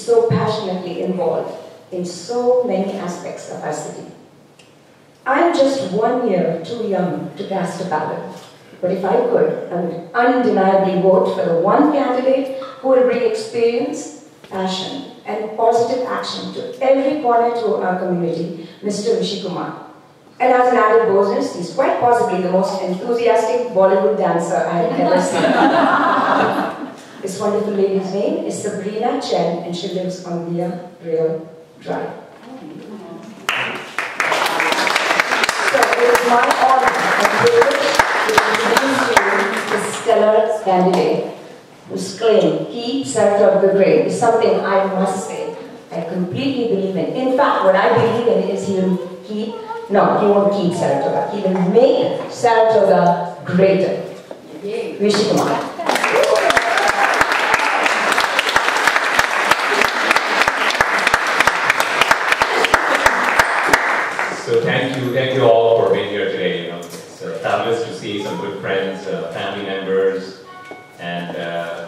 so passionately involved in so many aspects of our city. I'm just 1 year too young to cast a ballot, but if I could, I would undeniably vote for the one candidate who will bring experience, passion, and positive action to every corner to our community, Mr. Rishi Kumar. And as an added bonus, he's quite possibly the most enthusiastic Bollywood dancer I have ever seen. This wonderful lady's name is Sabrina Chen, and she lives on Via Real Drive. So it is my honor and privilege to introduce you to this stellar candidate whose claim, "Keep Saratoga Great," is something I must say I completely believe in. In fact, what I believe in is he won't keep Saratoga. He will make Saratoga greater. Rishi Kumar. So thank you all for being here today. It's fabulous to see some good friends, family members, and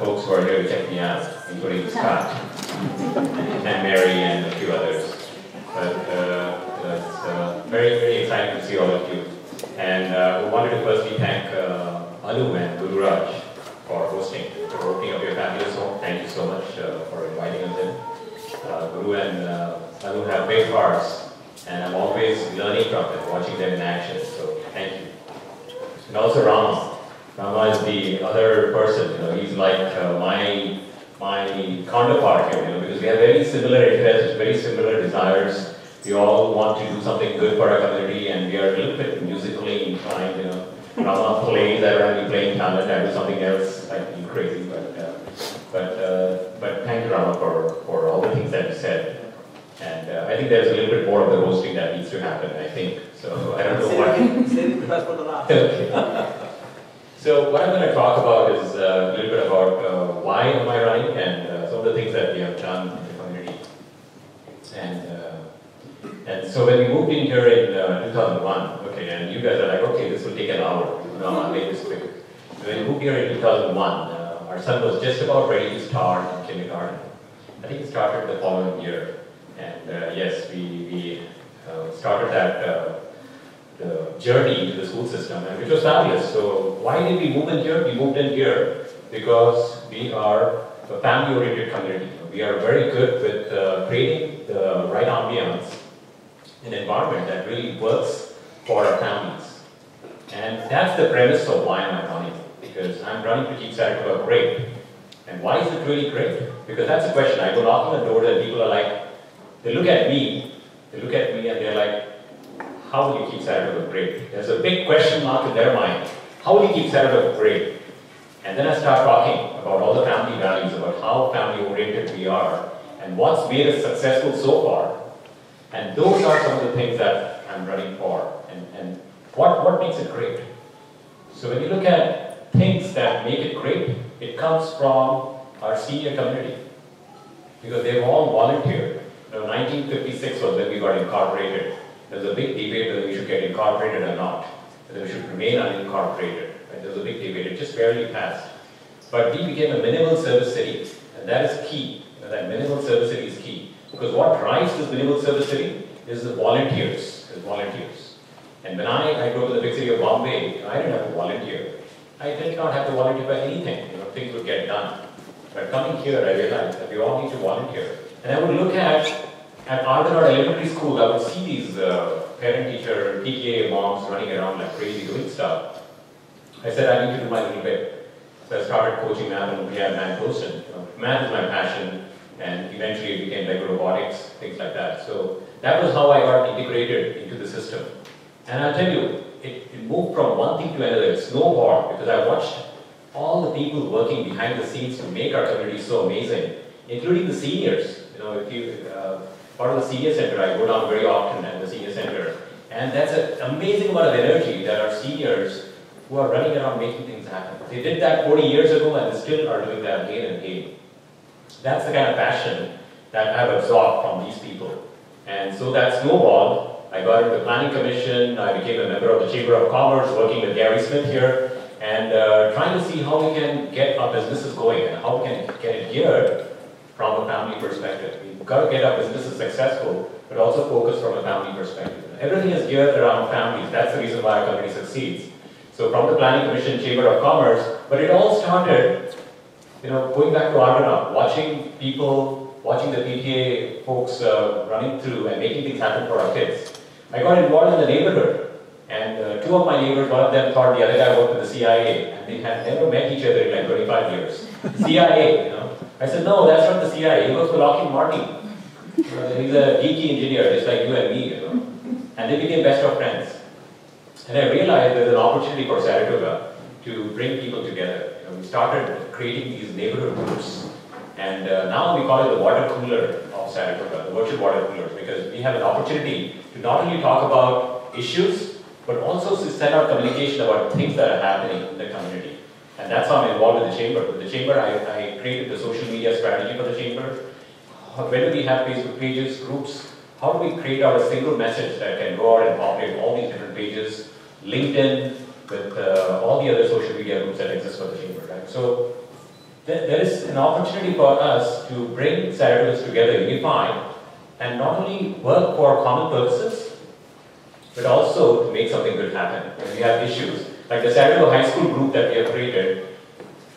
folks who are here to check me out, including Scott and Mary and a few others. But it's very, very exciting to see all of you. And we wanted to firstly thank Alu and Gururaj for hosting, for opening up your fabulous home. Thank you so much for inviting us in. Guru and Alu have great hearts, and I'm always learning from them, watching them in action. So thank you. And also Rama. Rama is the other person. He's like my counterpart here. Because we have very similar interests, very similar desires. We all want to do something good for our community, and we are a little bit musically inclined. Rama plays, I don't have any playing talent. I do something else. I feel crazy, but thank you, Rama, for all the things that you said. And I think there's a little bit more of the roasting that needs to happen. I think so. I don't know what. Save the best for the last. Okay. So what I'm going to talk about is a little bit about why am I running and some of the things that we have done in the community. And so when we moved in here in 2001, okay, and you guys are like, okay, this will take an hour. I'll make this quick. So when we moved here in 2001, our son was just about ready to start in kindergarten. I think he started the following year. And yes, we started that the journey into the school system, and which was fabulous. So why did we move in here? We moved in here because we are a family-oriented community. We are very good with creating the right ambience, an environment that really works for our families. And that's the premise of why I'm running. Because I'm running to keep Saratoga great. And why is it really great? Because that's the question. I go knock on the door and people are like, they look at me and they're like, how will you keep Saratoga great? There's a big question mark in their mind. How will you keep Saratoga great? And then I start talking about all the family values, about how family-oriented we are, and what's made us successful so far. And those are some of the things that I'm running for. And what makes it great? So when you look at things that make it great, it comes from our senior community. Because they've all volunteered. 1956 was when we got incorporated. There was a big debate whether we should get incorporated or not, whether we should remain unincorporated. Right? There was a big debate. It just barely passed. But we became a minimal service city, and that is key. That minimal service city is key. Because what drives this minimal service city is the volunteers. And when I go to the big city of Bombay, I didn't have to volunteer. I did not have to volunteer for anything. Things would get done. But coming here, I realized that we all need to volunteer. And I would look at Ardenard Elementary School, I would see these parent-teacher, PTA moms running around like crazy doing stuff. I said, I need to do my little bit. So I started coaching math and we had math posted. Math is my passion, and eventually it became like robotics, things like that. So that was how I got integrated into the system. And I'll tell you, it moved from one thing to another. It snowballed because I watched all the people working behind the scenes to make our community so amazing, including the seniors. If you part of the senior center, I go down very often at the senior center, and that's an amazing amount of energy that our seniors who are running around making things happen. They did that 40 years ago, and they still are doing that again and again. That's the kind of passion that I've absorbed from these people. And so that snowballed. I got into the Planning Commission, I became a member of the Chamber of Commerce, working with Gary Smith here, and trying to see how we can get our businesses going and how we can get it geared from a family perspective. We've got to get our businesses successful, but also focus from a family perspective. Everything is geared around families. That's the reason why our company succeeds. So from the Planning Commission, Chamber of Commerce, but it all started, going back to Argonaut, watching the PTA folks running through and making things happen for our kids. I got involved in the neighborhood, and two of my neighbors, one of them thought the other guy worked with the CIA, and they had never met each other in like 25 years. CIA, I said, no, that's not the CIA, he works for Lockheed Martin. He's a geeky engineer, just like you and me, And they became best of friends. And I realized there's an opportunity for Saratoga to bring people together. We started creating these neighborhood groups. And now we call it the water cooler of Saratoga, the virtual water coolers, because we have an opportunity to not only talk about issues, but also to send out communication about things that are happening in the community. And that's how I'm involved with the Chamber. With the Chamber, I created the social media strategy for the Chamber. When do we have Facebook pages, groups? How do we create out a single message that can go out and populate all these different pages, LinkedIn, with all the other social media groups that exist for the Chamber, right? So there is an opportunity for us to bring Saratogas together, unified, and not only work for common purposes, but also to make something good happen. When we have issues, like the Saratoga High School group that we have created,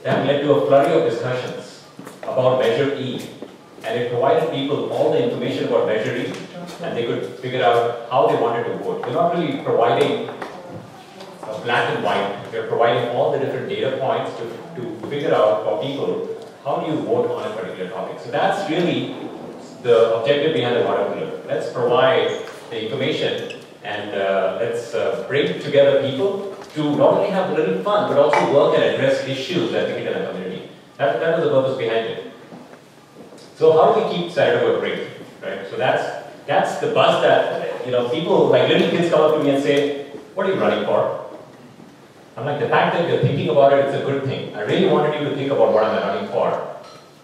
that led to a flurry of discussions about Measure E. And it provided people all the information about Measure E, and they could figure out how they wanted to vote. We're not really providing black and white. We're providing all the different data points to figure out for people how do you vote on a particular topic. So that's really the objective behind the water cooler. Let's provide the information and let's bring together people to not only have a little fun, but also work and address issues that we hit in a community. That was the purpose behind it. So how do we keep Saratoga great, right? So that's the buzz that, people, like little kids come up to me and say, what are you running for? I'm like, the fact that you're thinking about it, it's a good thing. I really wanted you to think about what I'm running for.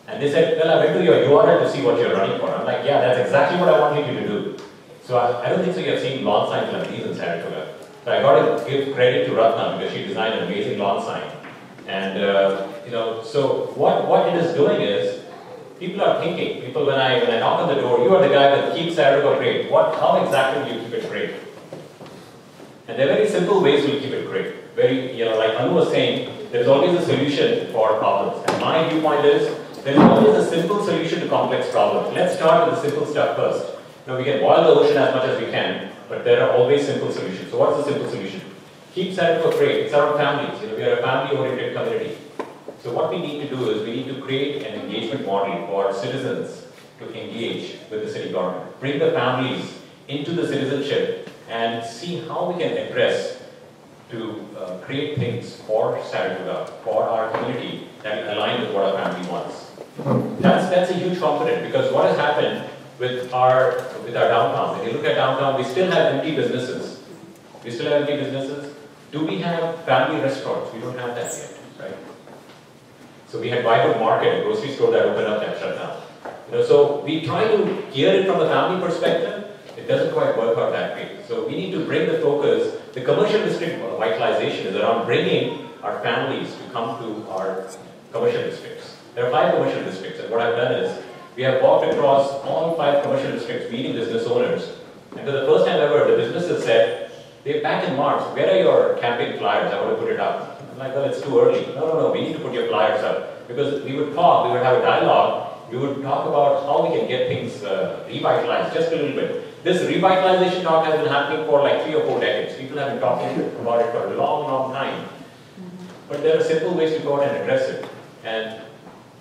And they said, well, I went to your URL to see what you're running for. I'm like, yeah, that's exactly what I wanted you to do. So I don't think so you have seen lawn signs like these in Saratoga. So I got to give credit to Ratna because she designed an amazing lawn sign. And, so what it is doing is, people are thinking, when I knock on the door, you are the guy that keeps Saratoga great. How exactly do you keep it great? And there are very simple ways to keep it great. Like Anu was saying, there is always a solution for problems. And my viewpoint is, there is always a simple solution to complex problems. Let's start with the simple stuff first. We can boil the ocean as much as we can, but there are always simple solutions. So what's the simple solution? Keep Saratoga great. It's our families. We are a family-oriented community. So what we need to do is we need to create an engagement model for citizens to engage with the city government. Bring the families into the citizenship and see how we can address to create things for Saratoga, for our community that align with what our family wants. That's a huge component because what has happened with our downtown, when you look at downtown, we still have empty businesses. Do we have family restaurants? We don't have that yet, right? So we had Vibrant Market, a grocery store that opened up that shut down. So we try to gear it from the family perspective. It doesn't quite work out that way. So we need to bring the focus. The commercial district vitalization is around bringing our families to come to our commercial districts. There are 5 commercial districts, and what I've done is we have walked across all 5 commercial districts meeting business owners. And for the first time ever, the businesses said, they're back in March, where are your campaign flyers? I want to put it up. I'm like, well, it's too early. No, we need to put your flyers up. Because we would talk, we would have a dialogue, we would talk about how we can get things revitalized, just a little bit. This revitalization talk has been happening for like 3 or 4 decades. People have been talking about it for a long time. But there are simple ways to go out and address it. And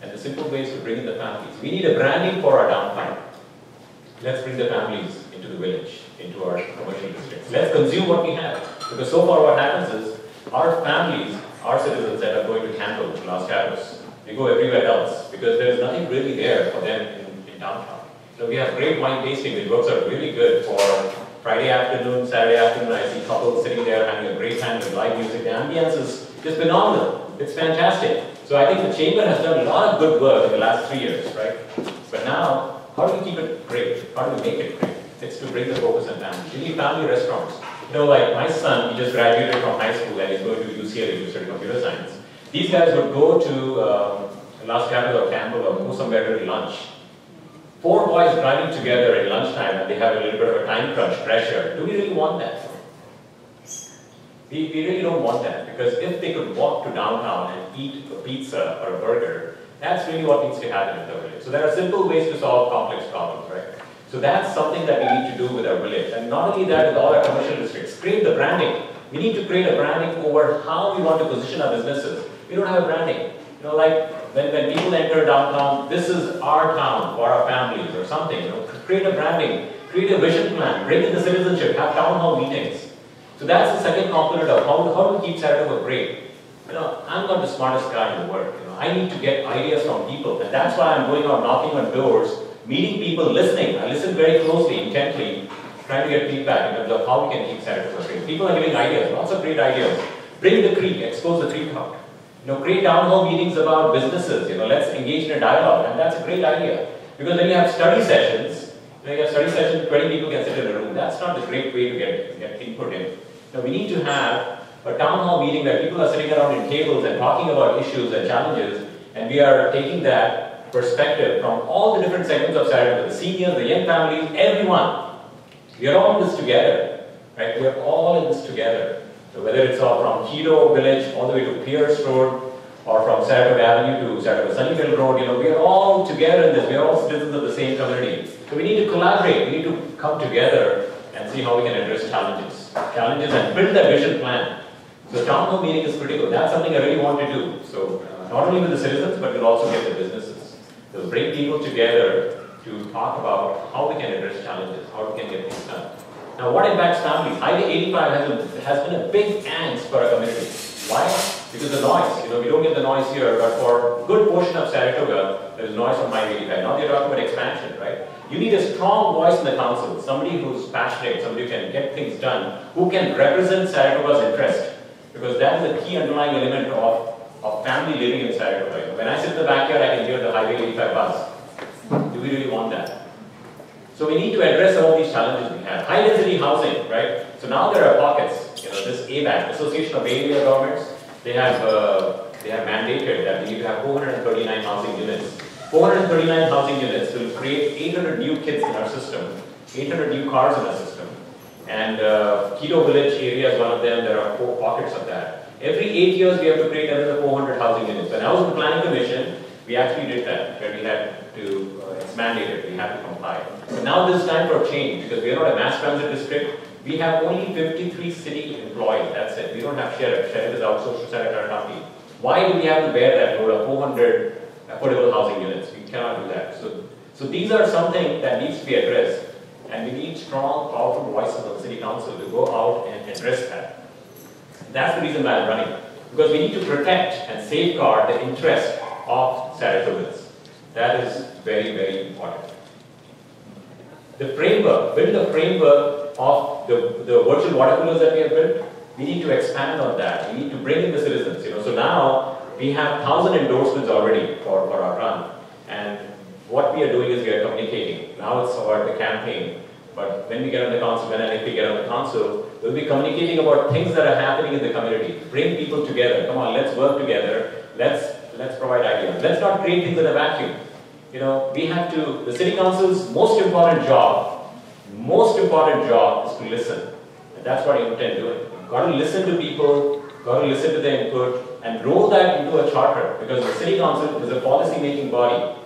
the simple ways to bring in the families. We need a branding for our downtown. Let's bring the families into the village, into our commercial districts. Let's consume what we have. Because so far what happens is, our families, our citizens that are going to Campbell, Los Gatos, they go everywhere else because there is nothing really there for them in downtown. So we have great wine tasting, which works out really good for Friday afternoon, Saturday afternoon. I see couples sitting there having a great time with live music. The ambience is just phenomenal. It's fantastic. So I think the Chamber has done a lot of good work in the last 3 years, right? But now, how do we keep it great? How do we make it great? It's to bring the focus on families. We need family restaurants. Like my son, he just graduated from high school and he's going to UCLA to study computer science. These guys would go to Last Campbell or Campbell or go somewhere to lunch. 4 boys driving together at lunchtime and they have a little bit of a time crunch pressure. Do we really want that? We really don't want that, because if they could walk to downtown and eat a pizza or a burger, that's really what needs to happen in the village. So there are simple ways to solve complex problems, right? So that's something that we need to do with our village. And not only that, with all our commercial districts, create the branding. We need to create a branding over how we want to position our businesses. We don't have a branding. You know, like when people enter downtown, this is our town for our families or something. You know, create a branding, create a vision plan, bring in the citizenship, have town hall meetings. So that's the second component of how to keep Saratoga great. You know, I'm not the smartest guy in the world. You know, I need to get ideas from people, and that's why I'm going out knocking on doors, meeting people, listening. I listen very closely, intently, trying to get feedback in terms of how we can keep Saratoga great. People are giving ideas, lots of great ideas. Bring the creek, expose the creek out. You know, create town hall meetings about businesses. You know, let's engage in a dialogue, and that's a great idea. Because when you have study sessions, when you have study sessions, 20 people can sit in a room. That's not the great way to get input in. Now, we need to have a town hall meeting where people are sitting around in tables and talking about issues and challenges, and we are taking that perspective from all the different segments of Saratoga, the seniors, the young families, everyone. We are all in this together, right? We are all in this together. So whether it's all from Keto Village all the way to Pierce Road, or from Saratoga Avenue to Saratoga Sunnyvale Road, you know, we are all together in this. We are all citizens of the same community. So we need to collaborate. We need to come together and see how we can address challenges and build that vision plan. So town hall meeting is critical. That's something I really want to do. So not only with the citizens, but we'll also get the businesses. So bring people together to talk about how we can address challenges, how we can get things done. Now, what impacts families? Highway 85 has been a big angst for our community. Why? Because the noise. You know, we don't get the noise here, but for a good portion of Saratoga, there's noise from Highway 85. Now they're talking about expansion, right? You need a strong voice in the council, somebody who's passionate, somebody who can get things done, who can represent Saratoga's interest. Because that is a key underlying element of family living in Saratoga. When I sit in the backyard, I can hear the Highway 85 buzz. Do we really want that? So we need to address all these challenges we have. High density housing, right? So now there are pockets. You know, this ABAG, Association of Bay Area Governments, they have mandated that we need to have 439 housing units. 439 housing units will create 800 new kids in our system, 800 new cars in our system. And Keto Village area is one of them. There are 4 pockets of that. Every 8 years, we have to create another 400 housing units. When I was in the Planning Commission, we actually did that, where we had to, it's mandated, we have to comply. But now this is time for change, because we are not a mass transit district. We have only 53 city employees, that's it. We don't have sheriff. Sheriff is outsourced to Saratoga County. Why do we have to bear that load of 400 affordable housing units? We cannot do that. So these are something that needs to be addressed. And we need strong, powerful voices of the city council to go out and address that. That's the reason why I'm running. Because we need to protect and safeguard the interest of Saratogans. That is very, very important. The framework, build a framework of the virtual water coolers that we have built. We need to expand on that. We need to bring in the citizens. You know, so now we have 1,000 endorsements already for our run. And what we are doing is we are communicating. Now it's about the campaign. But when we get on the council, when and if we get on the council, we'll be communicating about things that are happening in the community. Bring people together. Come on, let's work together. Let's provide ideas. Let's not create things in a vacuum. You know, we have to, the city council's most important job is to listen. And that's what I intend doing. You've got to listen to people, got to listen to their input, and roll that into a charter. Because the city council is a policy-making body.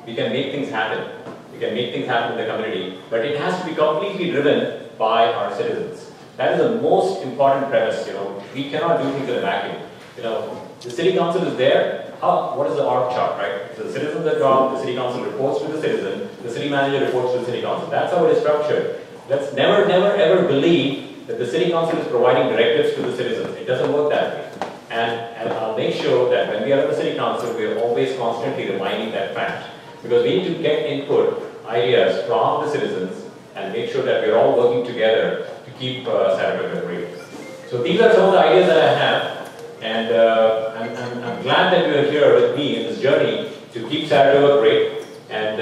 We can make things happen. We can make things happen in the community. But it has to be completely driven by our citizens. That is the most important premise. You know, we cannot do things in a vacuum. You know, the city council is there. What is the org chart, right? So the citizens are drawn, the city council reports to the citizen, the city manager reports to the city council. That's how it is structured. Let's never ever believe that the city council is providing directives to the citizens. It doesn't work that way. And I'll make sure that when we are at the city council, we are always constantly reminding that fact. Because we need to get input, ideas from the citizens, and make sure that we're all working together to keep Saratoga great. So these are some of the ideas that I have. And I'm glad that you are here with me in this journey to keep Saratoga great. And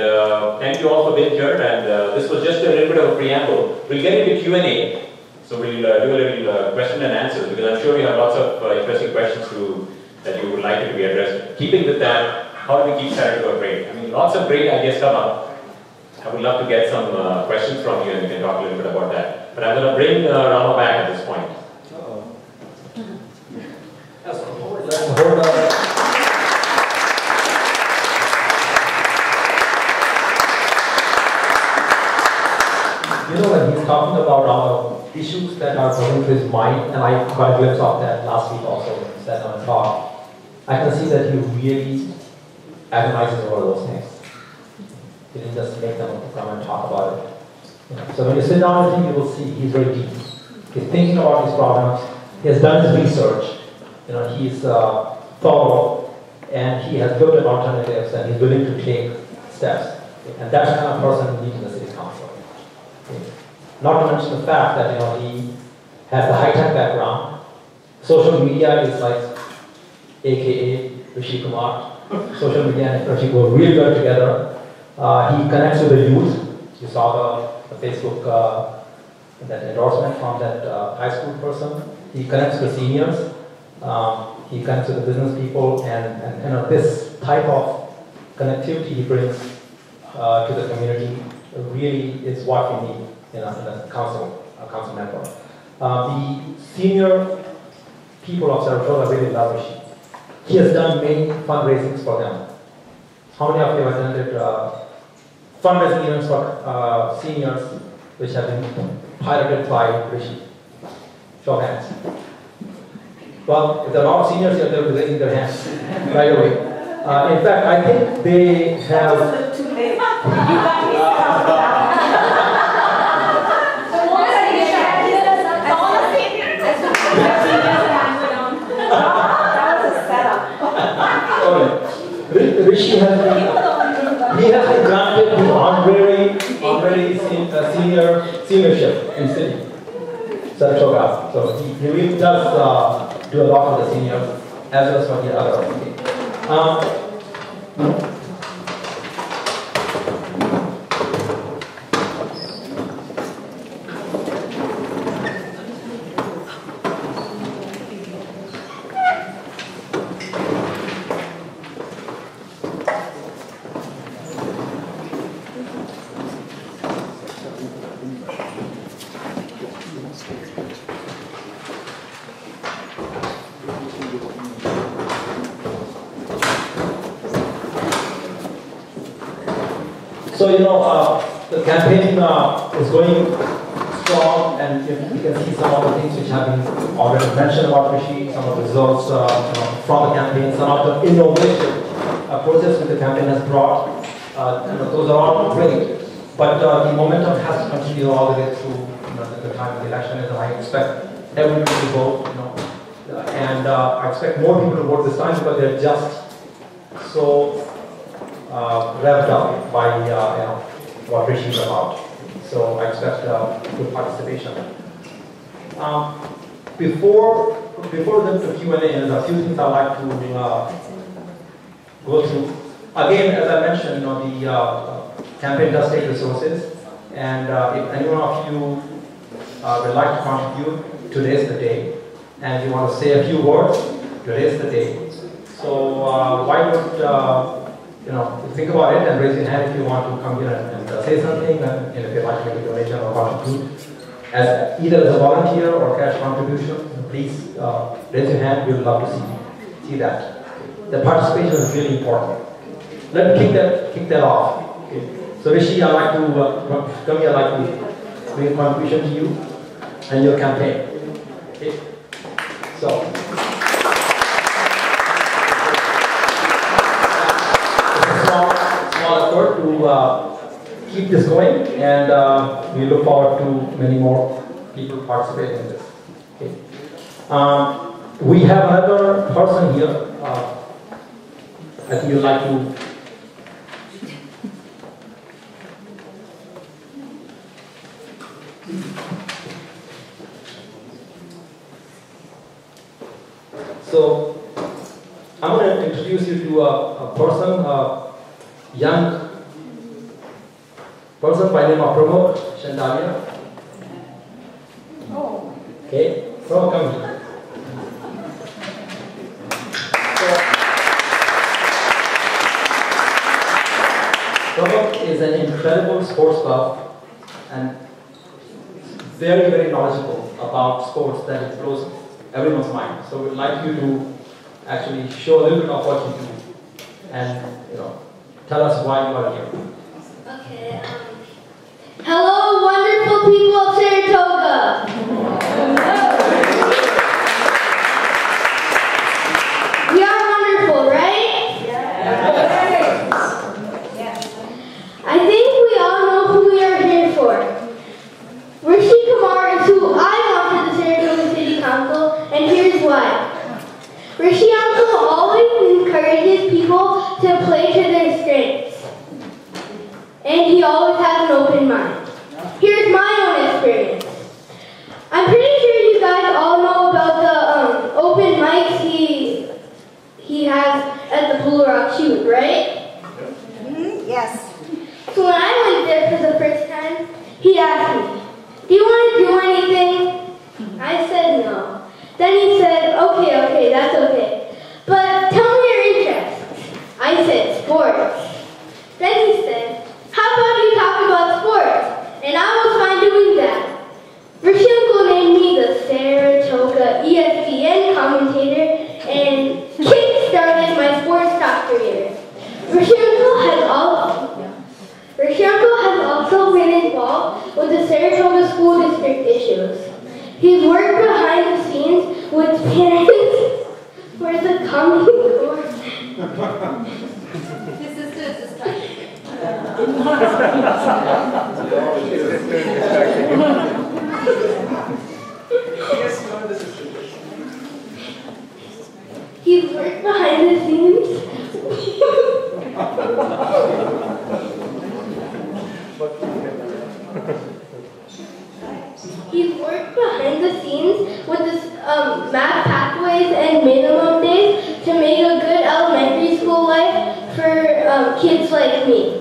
thank you all for being here. And this was just a little bit of a preamble. We'll get into Q&A. So we'll do a little question and answers, because I'm sure you have lots of interesting questions that you would like to be addressed. Keeping with that, how do we keep Saratoga great? I mean, lots of great ideas come up. I would love to get some questions from you and we can talk a little bit about that. But I'm going to bring Rama back at this point. You know, when he's talking about issues that are going through his mind, and I got a glimpse of that last week also when he said on a talk, I can see that he really agonizes over those things. He didn't just make them come and talk about it. You know, so when you sit down with him, you will see he's very deep. He's thinking about his problems. He has done his research. You know, he's thorough, and he has looked at alternatives, and he's willing to take steps. And that's the kind of person we need in the city council. Not to mention the fact that, you know, he has the high-tech background. Social media is like AKA Rishi Kumar. Social media and Rishi go really well together. He connects with the youth. You saw the Facebook that endorsement from that high school person. He connects with seniors. He connects with the business people, and you know, this type of connectivity he brings to the community really is what we need in a council member. The senior people of Saratoga really love Rishi. He has done many fundraisings for them. How many of you have attended fundraising events for seniors which have been piloted by Rishi? Show of hands. Well, if there are a lot of seniors here, they'll be raising their hands right away. In fact, I think they have. Too late. Rishi has been granted the honorary seniorship in city, Saratoga. So he really does do a lot for the seniors as well as for the other. So, you know, the campaign is going strong, and you can see some of the things which have been already mentioned about Rishi, some of the results from the campaign, some of the innovation process which the campaign has brought. Those are all great, but the momentum has to continue all the way through the time of the election, and I expect everybody to vote, and I expect more people to vote this time because they're just so revved up by what Rishi is about. So I expect good participation. Before the Q&A, there's a few things I'd like to go through. Again, as I mentioned, the campaign does take resources, and if anyone of you would like to contribute, today's the day. And you want to say a few words, today's the day. So why don't think about it and raise your hand if you want to come here and say something, and if you'd like to make a donation or contribute, either as a volunteer or cash contribution, please raise your hand. We would love to see that. The participation is really important. Let me kick that off. Okay. So Rishi, I'd like to come here. I'd like to bring a contribution to you and your campaign. Okay. So. Small effort to keep this going, and we look forward to many more people participating in this. Okay. We have another person here. I think you'd like to. So I'm going to introduce you to a person. Young person by name of Pramod Shandalia. Oh. Okay, Pramod, come here. is an incredible sports buff and very, very knowledgeable about sports that it blows everyone's mind. So we'd like you to actually show a little bit of what you do and tell us why you are here. Okay. Hello, wonderful people of Saratoga. We are wonderful, right? I think we all know who we are here for. Rishi Kumar is who I want for the Saratoga City Council, and here's why. Rishi Uncle always encourages people to play to their strengths, and he always has an open mind. Here's my own experience. I'm pretty sure you guys all know about the open mics he has at the Blue Rock Shoot, right? Yes. So when I went there for the first time, he asked me, "Do you want to do anything?" I said no. Then he said, okay, that's okay. But tell me your interests. I said sports. Then he said, how about you talk about sports? And I was fine doing that. Rishi Uncle named me the Saratoga ESPN commentator and kick-started my sports talk career. Rishi Uncle has also been involved with the Saratoga School District issues. He's worked behind the scenes with parents for the coming course. His sister is distracted. He's worked behind the scenes. He's worked behind the scenes with this math pathways and minimum days to make a good elementary school life for kids like me.